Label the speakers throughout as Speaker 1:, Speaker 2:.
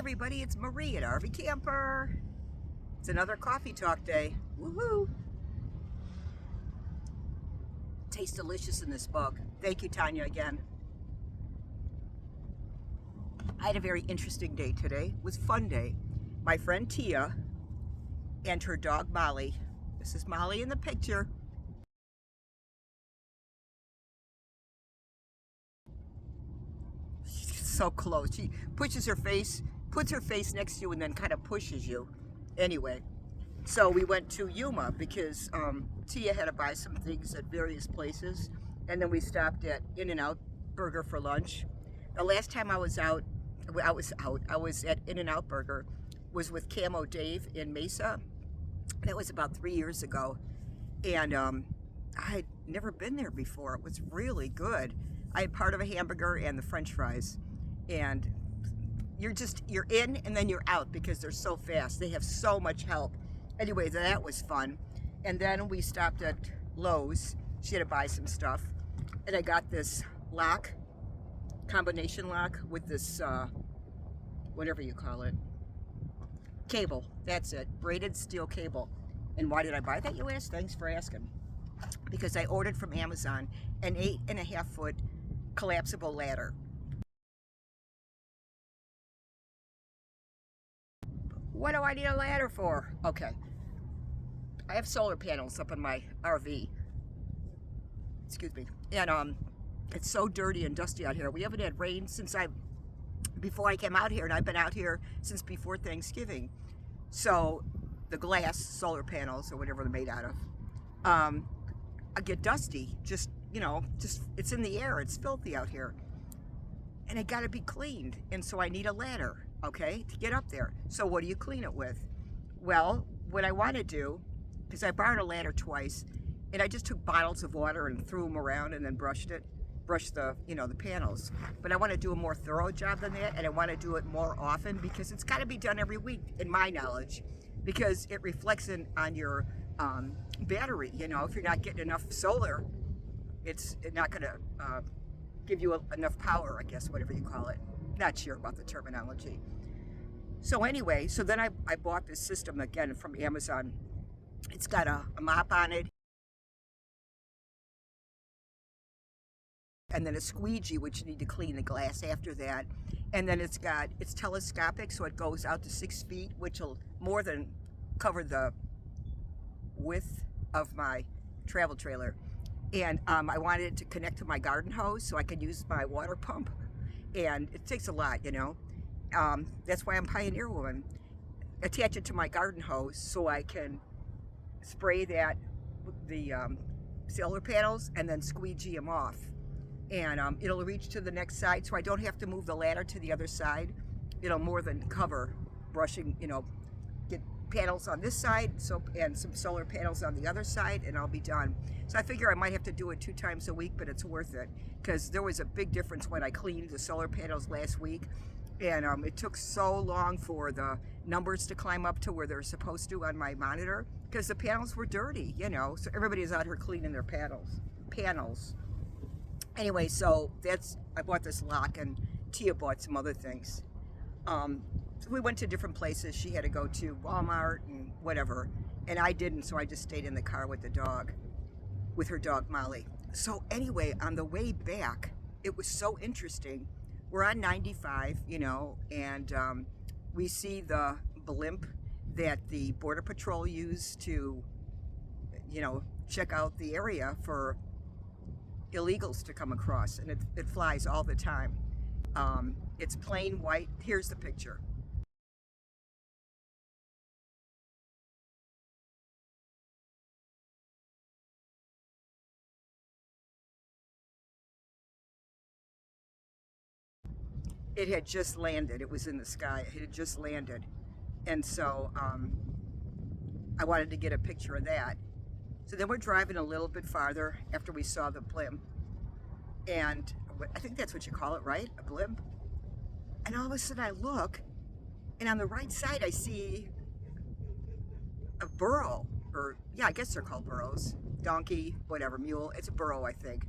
Speaker 1: everybody, it's Marie at RV Camper. It's another coffee talk day. Woohoo! Tastes delicious in this mug. Thank you, Tanya, again. I had a very interesting day today. It was a fun day. My friend Tia and her dog Molly. This is Molly in the picture. She's so close. She puts her face next to you and then kind of pushes you. Anyway, so we went to Yuma because Tia had to buy some things at various places, and then we stopped at In-N-Out Burger for lunch. The last time I was at In-N-Out Burger was with Camo Dave in Mesa. That was about 3 years ago, and I'd never been there before. It was really good. I had part of a hamburger and the French fries, and you're in and then you're out because they're so fast. They have so much help. Anyway, that was fun. And then we stopped at Lowe's. She had to buy some stuff, and I got this lock, combination lock with this whatever you call it, cable. That's it, braided steel cable. And why did I buy that, you ask? Thanks for asking. Because I ordered from Amazon an 8.5 foot collapsible ladder. What do I need a ladder for? Okay, I have solar panels up in my RV. Excuse me. And it's so dirty and dusty out here. We haven't had rain since before I came out here, and I've been out here since before Thanksgiving. So the glass solar panels, or whatever they're made out of, I get dusty. Just it's in the air. It's filthy out here, and it got to be cleaned. And so I need a ladder, okay, to get up there. So what do you clean it with? Well, what I want to do, because I borrowed a ladder twice, and I just took bottles of water and threw them around and then brushed the the panels. But I want to do a more thorough job than that, and I want to do it more often because it's got to be done every week, in my knowledge, because it reflects on your battery. If you're not getting enough solar, it's not going to give you enough power, I guess, whatever you call it. Not sure about the terminology. So anyway, so then I bought this system again from Amazon. It's got a mop on it, and then a squeegee, which you need to clean the glass after that. And then it's telescopic, so it goes out to 6 feet, which will more than cover the width of my travel trailer. And I wanted it to connect to my garden hose so I could use my water pump. And it takes a lot, That's why I'm Pioneer Woman. Attach it to my garden hose so I can spray the solar panels and then squeegee them off. And it'll reach to the next side, so I don't have to move the ladder to the other side. It'll more than cover brushing, get panels on this side and some solar panels on the other side, and I'll be done. So I figure I might have to do it 2 times a week, but it's worth it because there was a big difference when I cleaned the solar panels last week, and it took so long for the numbers to climb up to where they're supposed to on my monitor because the panels were dirty, so everybody's out here cleaning their panels. Anyway, so I bought this lock, and Tia bought some other things. So we went to different places. She had to go to Walmart and whatever, and I didn't, so I just stayed in the car with her dog Molly. So anyway, on the way back, it was so interesting. We're on 95, and we see the blimp that the Border Patrol used to, check out the area for illegals to come across, and it flies all the time. It's plain white. Here's the picture. It had just landed. It was in the sky. It had just landed. And so I wanted to get a picture of that. So then we're driving a little bit farther after we saw the blimp. And I think that's what you call it, right? A blimp? And all of a sudden I look, and on the right side I see a burro. I guess they're called burros. Donkey, whatever, mule. It's a burro, I think.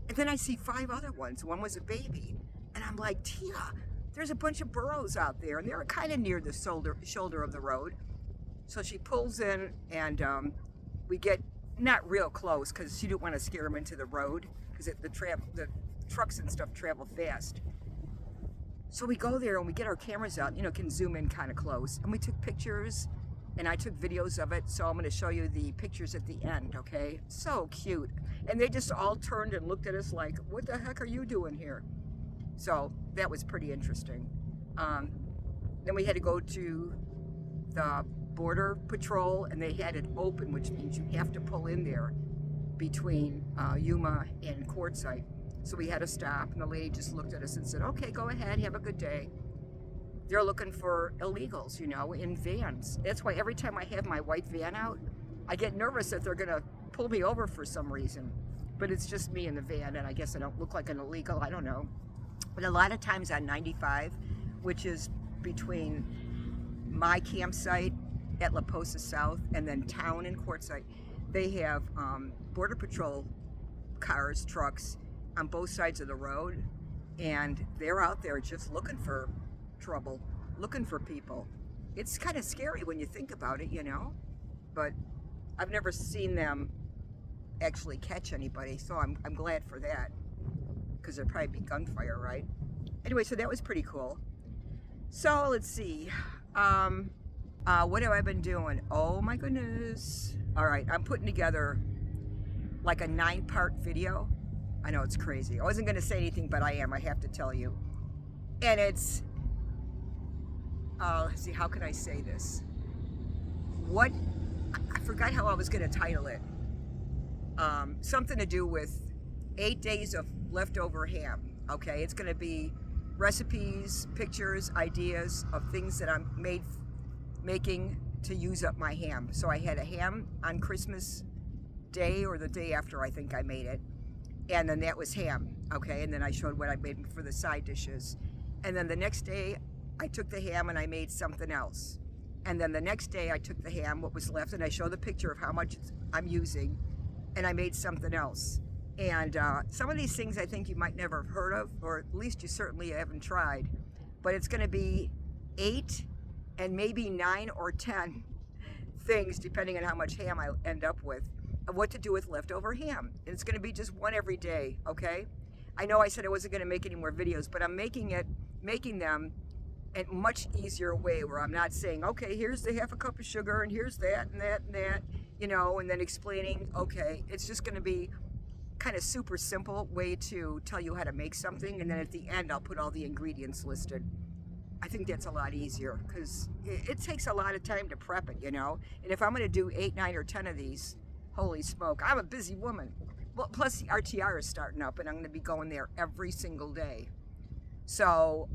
Speaker 1: And then I see 5 other ones. One was a baby. And I'm like, Tia, there's a bunch of burros out there, and they're kind of near the shoulder of the road. So she pulls in, and we get not real close because she didn't want to scare them into the road because the trucks and stuff travel fast. So we go there and we get our cameras out, can zoom in kind of close. And we took pictures, and I took videos of it. So I'm going to show you the pictures at the end, okay? So cute. And they just all turned and looked at us like, what the heck are you doing here? So that was pretty interesting. Then we had to go to the Border Patrol, and they had it open, which means you have to pull in there between Yuma and Quartzsite. So we had to stop, and the lady just looked at us and said, okay, go ahead, have a good day. They're looking for illegals, in vans. That's why every time I have my white van out, I get nervous that they're gonna pull me over for some reason. But it's just me in the van, and I guess I don't look like an illegal, I don't know. But a lot of times on 95, which is between my campsite at La Posa South and then town in Quartzsite, they have Border Patrol cars, trucks, on both sides of the road, and they're out there just looking for trouble, looking for people. It's kind of scary when you think about it, but I've never seen them actually catch anybody, so I'm glad for that, because there'd probably be gunfire, right? Anyway, so that was pretty cool. So let's see, what have I been doing? Oh my goodness. All right, I'm putting together like a 9-part video. I know it's crazy. I wasn't going to say anything, but I am. I have to tell you. And it's, let's see, how can I say this? I forgot how I was going to title it. Something to do with 8 days of leftover ham. Okay, it's going to be recipes, pictures, ideas of things that I'm making to use up my ham. So I had a ham on Christmas Day, or the day after, I think I made it. And then that was ham, okay? And then I showed what I made for the side dishes. And then the next day, I took the ham and I made something else. And then the next day, I took the ham, what was left, and I showed the picture of how much I'm using, and I made something else. And some of these things I think you might never have heard of, or at least you certainly haven't tried. But it's gonna be 8 and maybe 9 or 10 things, depending on how much ham I end up with, of what to do with leftover ham. And it's gonna be just one every day, okay? I know I said I wasn't gonna make any more videos, but I'm making them in a much easier way, where I'm not saying, okay, here's the half a cup of sugar, and here's that, and that, and that, and then explaining, okay, it's just gonna be kind of super simple way to tell you how to make something, and then at the end, I'll put all the ingredients listed. I think that's a lot easier, because it takes a lot of time to prep it, and if I'm gonna do 8, 9, or 10 of these, holy smoke, I'm a busy woman. Well, plus the RTR is starting up, and I'm going to be going there every single day. So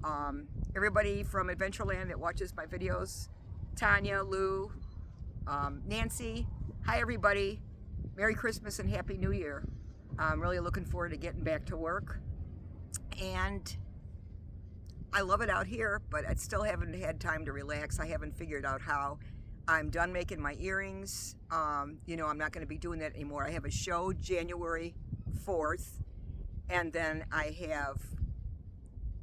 Speaker 1: everybody from Adventureland that watches my videos, Tanya, Lou, Nancy, hi everybody. Merry Christmas and Happy New Year. I'm really looking forward to getting back to work. And I love it out here, but I still haven't had time to relax. I haven't figured out how. I'm done making my earrings. I'm not going to be doing that anymore. I have a show January 4th, and then I have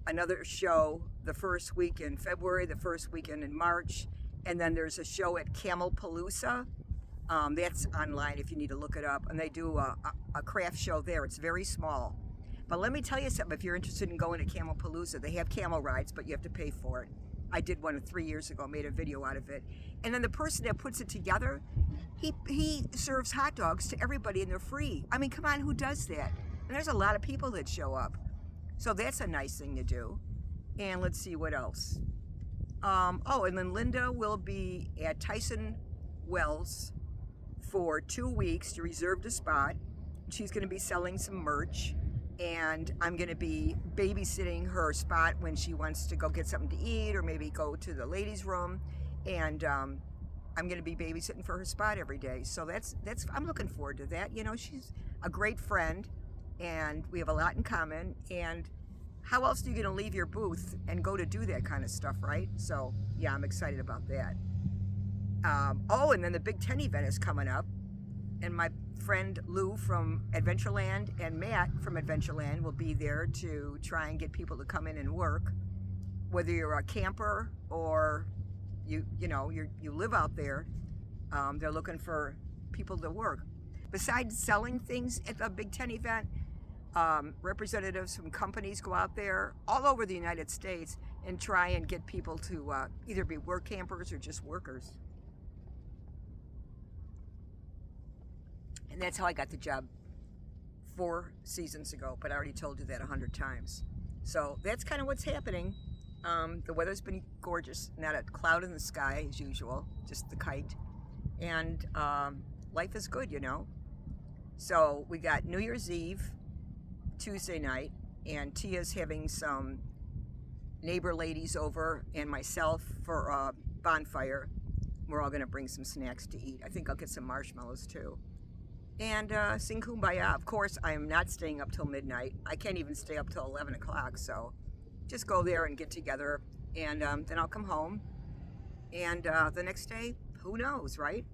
Speaker 1: another show the first week in February, the first weekend in March, and then there's a show at Camelpalooza. That's online if you need to look it up, and they do a craft show there. It's very small. But let me tell you something, if you're interested in going to Camelpalooza, they have camel rides, but you have to pay for it. I did one 3 years ago, made a video out of it. And then the person that puts it together, he serves hot dogs to everybody, and they're free. I mean, come on, who does that? And there's a lot of people that show up. So that's a nice thing to do. And let's see what else. And then Linda will be at Tyson Wells for 2 weeks. She reserved a spot. She's gonna be selling some merch. And I'm going to be babysitting her spot when she wants to go get something to eat, or maybe go to the ladies' room. And I'm going to be babysitting for her spot every day. So that's I'm looking forward to that. She's a great friend, and we have a lot in common. And how else are you going to leave your booth and go to do that kind of stuff, right? So yeah, I'm excited about that. And then the Big Ten event is coming up, and my friend Lou from Adventureland and Matt from Adventureland will be there to try and get people to come in and work. whether you're a camper or you live out there, they're looking for people to work. Besides selling things at the Big Ten event, representatives from companies go out there all over the United States and try and get people to either be work campers or just workers. And that's how I got the job 4 seasons ago, but I already told you that 100 times. So that's kind of what's happening. The weather's been gorgeous, not a cloud in the sky as usual, just the kite. And life is good, you know. So we got New Year's Eve, Tuesday night, and Tia's having some neighbor ladies over and myself for a bonfire. We're all gonna bring some snacks to eat. I think I'll get some marshmallows too. And sing Kumbaya. Of course, I am not staying up till midnight. I can't even stay up till 11 o'clock, so just go there and get together, and then I'll come home. And the next day, who knows, right?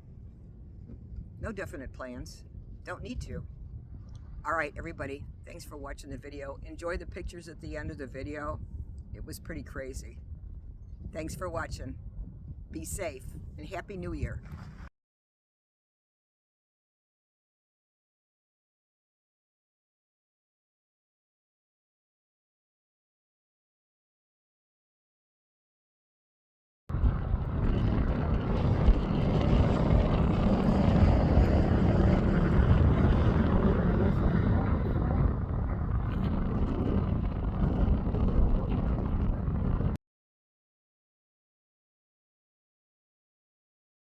Speaker 1: No definite plans. Don't need to. All right, everybody, thanks for watching the video. Enjoy the pictures at the end of the video. It was pretty crazy. Thanks for watching. Be safe, and Happy New Year.